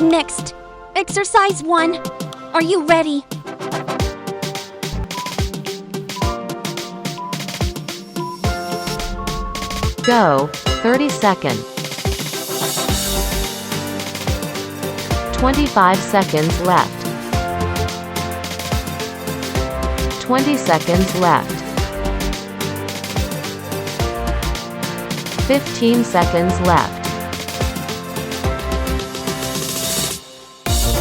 Next, exercise 1. Are you ready? Go, 30 seconds. 25 seconds left. 20 seconds left. 15 seconds left.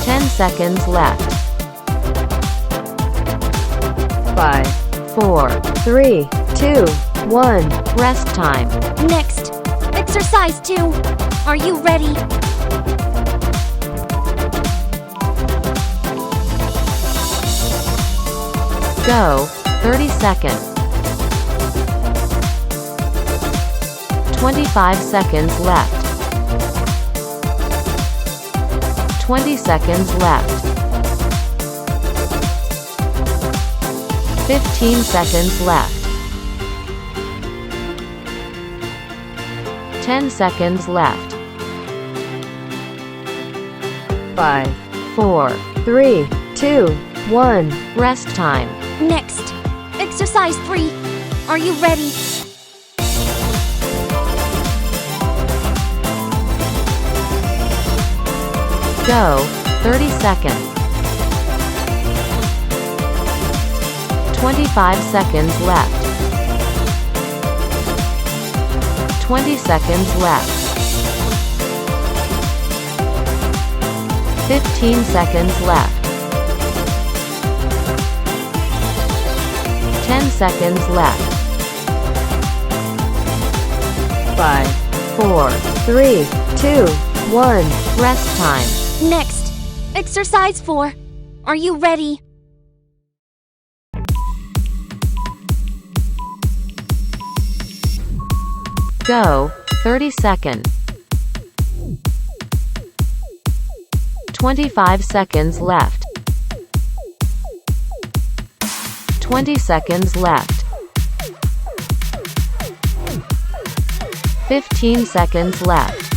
10 seconds left. 5, 4, 3, 2, 1. Rest time. Next, exercise 2. Are you ready? Go, 30 seconds. 25 seconds left. 20 seconds left. 15 seconds left. 10 seconds left. 5, 4, 3, 2, 1. Rest time. Next, exercise 3. Are you ready? Go, 30 seconds. 25 seconds left. 20 seconds left. 15 seconds left. 10 seconds left. 5, 4, 3, 2, 1. Rest time. Next, exercise 4. Are you ready? Go, 30 seconds. 25 seconds left. 20 seconds left. 15 seconds left.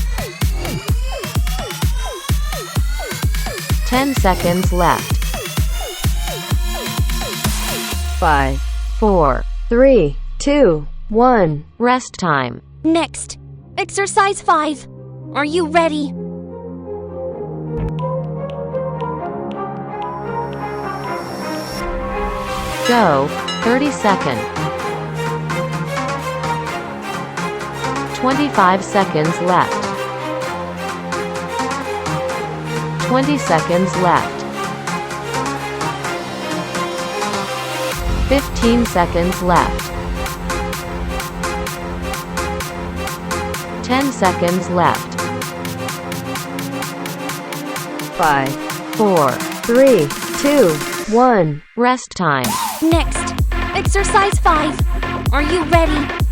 10 seconds left. 5, 4, 3, 2, 1. Rest time. Next, exercise 5. Are you ready? Go, 30 seconds. 25 seconds left. 20 seconds left. 15 seconds left. 10 seconds left. 5, 4, 3, 2, 1. Rest time. Next, exercise 5. Are you ready?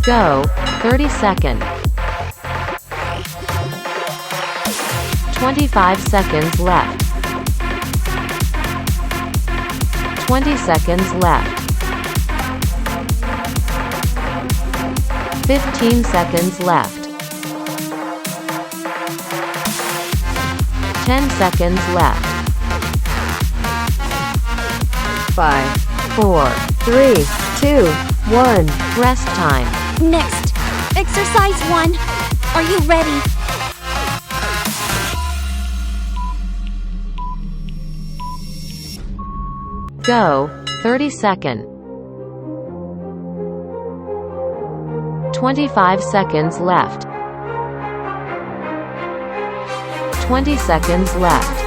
Go, 30 seconds. 25 seconds left. 20 seconds left. 15 seconds left. 10 seconds left. 5, 4, 3, 2, 1. Rest time. Next, exercise 1. Are you ready? Go, 30 seconds. 25 seconds left. 20 seconds left.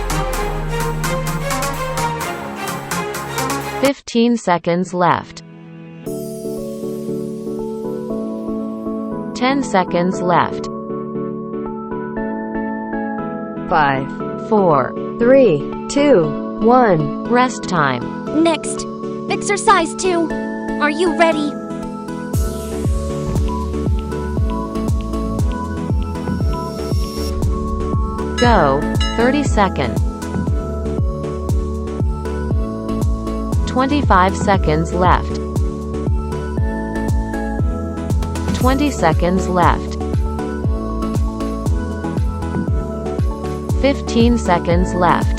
15 seconds left. 10 seconds left. 5, 4, 3, 2, 1. Rest time. Next, exercise 2. Are you ready? Go, 30 seconds. 25 seconds left. 20 seconds left. 15 seconds left.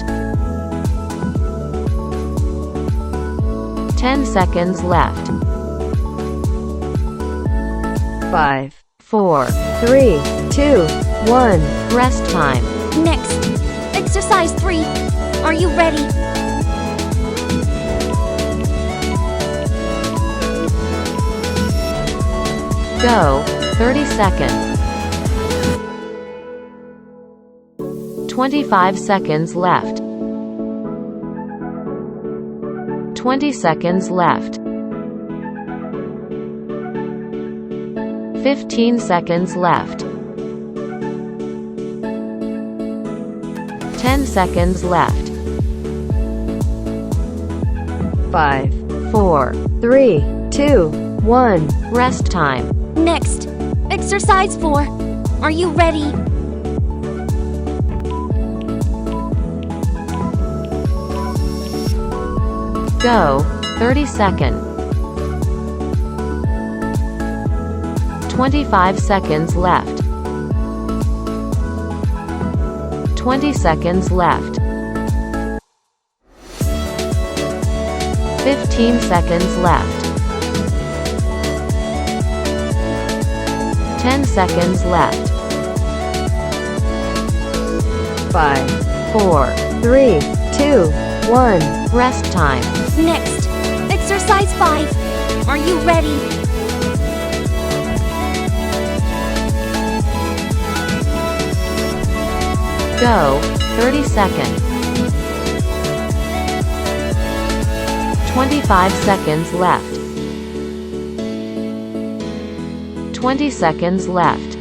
10 seconds left. 5, 4, 3, 2, 1. Rest time. Next. Exercise 3. Are you ready? Go. 30 seconds. 25 seconds left. 20 seconds left. 15 seconds left. 10 seconds left. 5, 4, 3, 2, 1. Rest time. Next. Exercise 4. Are you ready? Go. 30 seconds. 25 seconds left. 20 seconds left. 15 seconds left. 10 seconds left. 5, 4, 3, 2, 1. Rest time. Next. Exercise 5. Are you ready? Go. 30 seconds. 25 seconds left. 20 seconds left.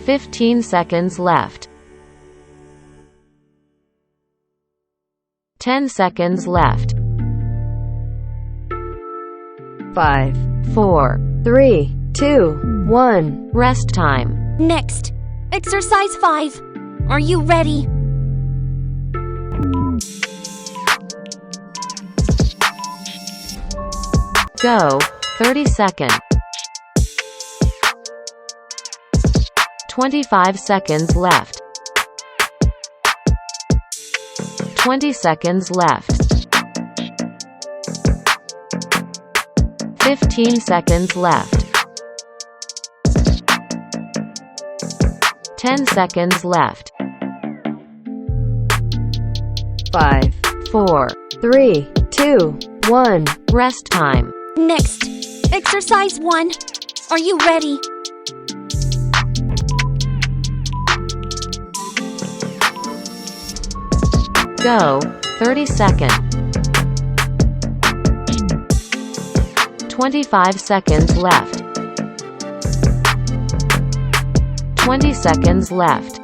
15 seconds left. 10 seconds left. 5, 4, 3, 2, 1. Rest time. Next. Exercise 5. Are you ready? Go. 30 seconds. 25 seconds left. 20 seconds left. 15 seconds left. 10 seconds left. 5, 4, 3, 2, 1. Rest time. Next. Exercise 1. Are you ready? Go. 30 seconds. 25 seconds left. 20 seconds left.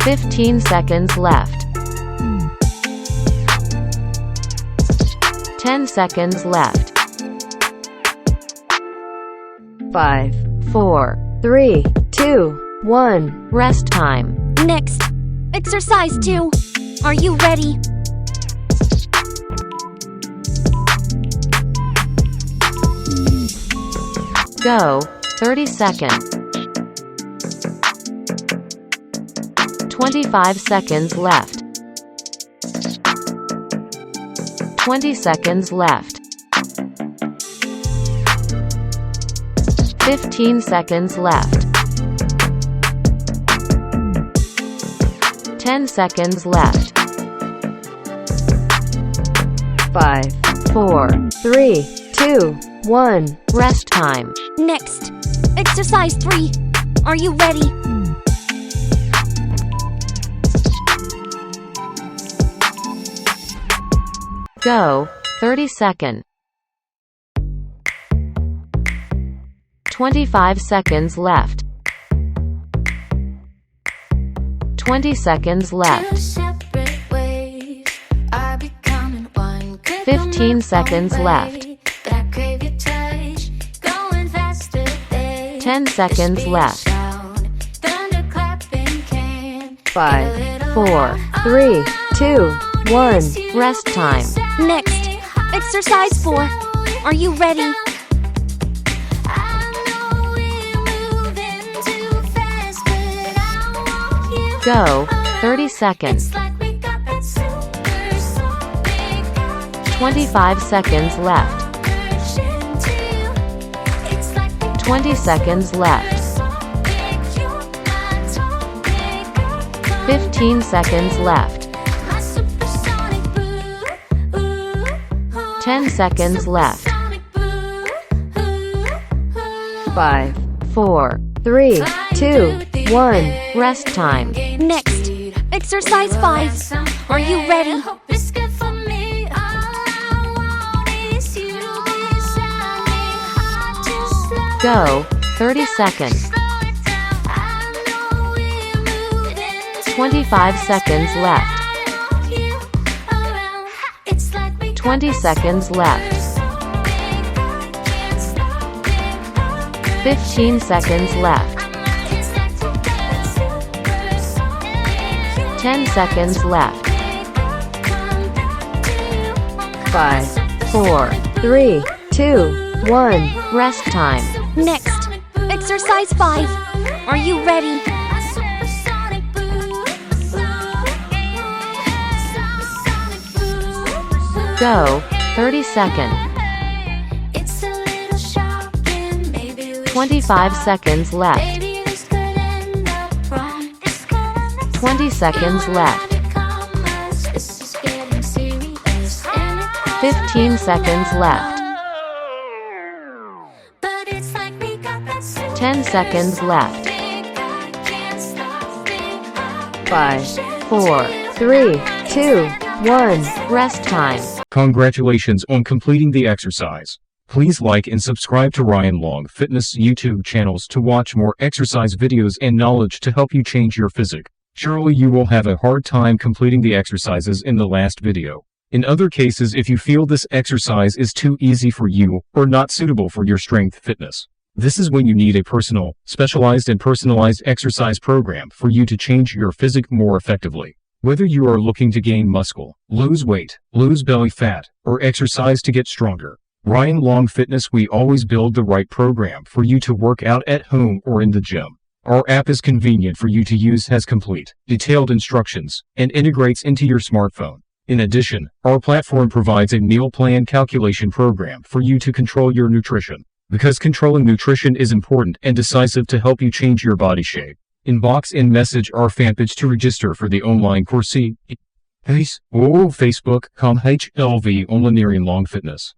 15 seconds left. 10 seconds left. 5, 4, 3, 2, 1. Rest time. Next. Exercise 2. Are you ready? Go. 30 seconds. 25 seconds left. 20 seconds left. 15 seconds left. 10 seconds left. 5, 4, 3, 2, 1. Rest time. Next. Exercise 3. Are you ready? Go. 30 seconds. 25 seconds left. 20 seconds left. 15 seconds left. 10 seconds left. 5, 4, 3, 2, 1. Rest time. Next, exercise 4. Are you ready? Go. 30 seconds. 25 seconds left. 20 seconds left. 15 seconds left. 10 seconds left. 5, 4, 3, 2, 1. Rest time. Next, exercise 5. Are you ready? Go. 30 seconds. 25 seconds left. 20 seconds left. 15 seconds left. 10 seconds left. 5, 4, 3, 2, 1. Rest time. Next, exercise 5. Are you ready? Go. 30 seconds. 25 seconds left. 20 seconds left. 15 seconds left. 10 seconds left. 5, 4, 3, 2, 1. Rest time. Congratulations on completing the exercise. Please like and subscribe to Ryan Long Fitness YouTube channels to watch more exercise videos and knowledge to help you change your physique. Surely you will have a hard time completing the exercises in the last video. In other cases, if you feel this exercise is too easy for you or not suitable for your strength fitness, this is when you need a specialized and personalized exercise program for you to change your physique more effectively. Whether you are looking to gain muscle, lose weight, lose belly fat, or exercise to get stronger, Ryan Long Fitness, we always build the right program for you to work out at home or in the gym. Our app is convenient for you to use, has complete, detailed instructions, and integrates into your smartphone. In addition, our platform provides a meal plan calculation program for you to control your nutrition, because controlling nutrition is important and decisive to help you change your body shape. Inbox and message our fan page to register for the online course. Facebook.com/HLV Online Long Fitness.